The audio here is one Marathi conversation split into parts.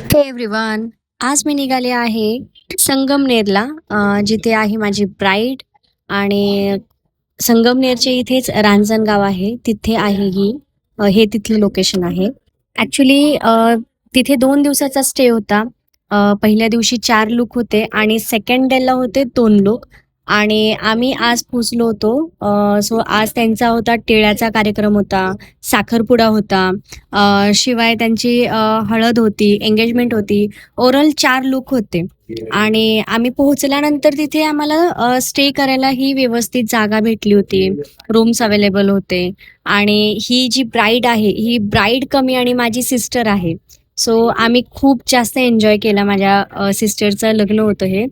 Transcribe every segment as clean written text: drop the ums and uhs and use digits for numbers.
हे एव्हरीवन, आज मी निघाले आहे संगमनेरला, जिथे आहे माझी ब्राईड. आणि संगमनेरच्या इथेच रांजणगाव आहे, तिथे आहे ही. हे तिथलं लोकेशन आहे. ॲक्च्युली तिथे 2 दिवसाचा स्टे होता. पहिल्या दिवशी 4 लूक होते आणि सेकंड डेला होते 2 लूक. आणि आम्ही आज पोचलो होतो. सो आज त्यांचा होता टिळ्याचा कार्यक्रम होता, साखरपुडा होता, शिवाय त्यांची हळद होती, एंगेजमेंट होती. ओव्हरऑल 4 लूक होते. आणि आम्ही पोहोचल्यानंतर तिथे आम्हाला स्टे करायला ही व्यवस्थित जागा भेटली होती, रूम्स अवेलेबल होते. आणि ही जी ब्राईड आहे, ही ब्राईड कमी आणि माझी सिस्टर आहे. सो आम्ही खूप जास्त एन्जॉय केला. माझ्या सिस्टरचं लग्न होतं हे.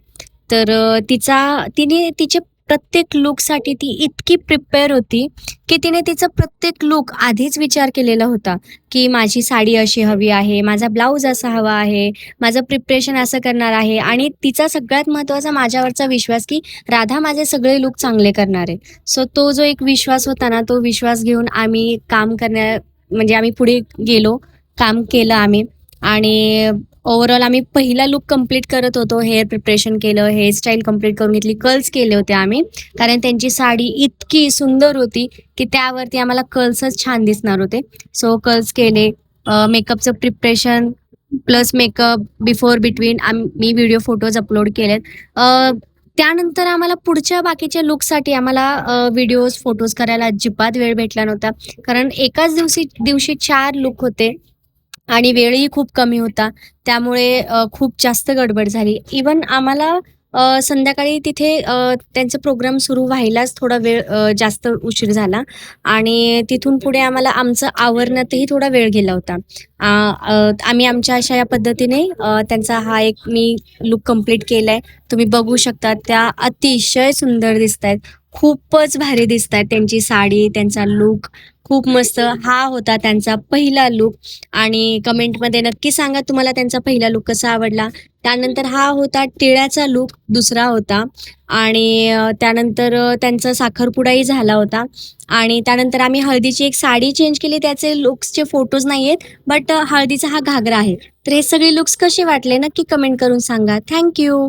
तर तिने तिचे प्रत्येक लूकसाठी ती इतकी प्रिपेअर होती की तिने तिचा प्रत्येक लूक आधीच विचार केलेला होता, की माझी साडी अशी हवी आहे, माझा ब्लाऊज असा हवा आहे, माझं प्रिपरेशन असं करणार आहे. आणि तिचा सगळ्यात महत्त्वाचा माझ्यावरचा विश्वास, की राधा माझे सगळे लूक चांगले करणार आहे. सो तो जो एक विश्वास होता ना, तो विश्वास घेऊन आम्ही म्हणजे आम्ही पुढे गेलो, काम केलं आम्ही. आणि ओव्हरऑल आम्ही पहिला लूक कंप्लीट करत होतो. हेअर प्रिपरेशन केलं, हेअरस्टाईल कंप्लीट करून घेतली, कर्ल्स केले होते आम्ही. कारण त्यांची साडी इतकी सुंदर होती की त्यावरती आम्हाला कर्ल्सच छान दिसणार होते. सो कर्ल्स केले, मेकअपचं preparation plus makeup before between me video photos upload केलेत. त्यानंतर आम्हाला पुढच्या बाकीच्या लुकसाठी आम्हाला व्हिडिओज फोटोज करायला अजिबात वेळ भेटला नव्हता. कारण एकाच दिवशी 4 लूक होते आणि वेळही खूप कमी होता. त्यामुळे खूप जास्त गडबड झाली. इवन आम्हाला संध्याकाळी तिथे त्यांचा प्रोग्राम सुरू व्हायलाच थोडा वेळ जास्त उशीर झाला. आणि तिथून पुढे आम्हाला आमचं आवरण्यातही थोडा वेळ गेला होता. आम्ही आमच्या अशा या पद्धतीने त्यांचा हा एक मी लूक कंप्लीट केलाय. तुम्ही बघू शकता, त्या अतिशय सुंदर दिसतायत. खूपच भारी दिसतायत. त्यांची साडी, त्यांचा लूक खूप मस्त. हा होता त्यांचा पहिला लूक. आणि कमेंटमध्ये नक्की सांगा तुम्हाला त्यांचा पहिला लूक कसा आवडला. त्यानंतर हा होता टिळ्याचा लूक, दुसरा होता. आणि त्यानंतर त्यांचा साखरपुडाही झाला होता. आणि त्यानंतर आम्ही हळदीची एक साडी चेंज केली. त्याचे लुक्सचे फोटोज नाही आहेत, बट हळदीचा हा घागरा आहे. तर हे सगळे लुक्स कसे वाटले नक्की कमेंट करून सांगा. थँक्यू.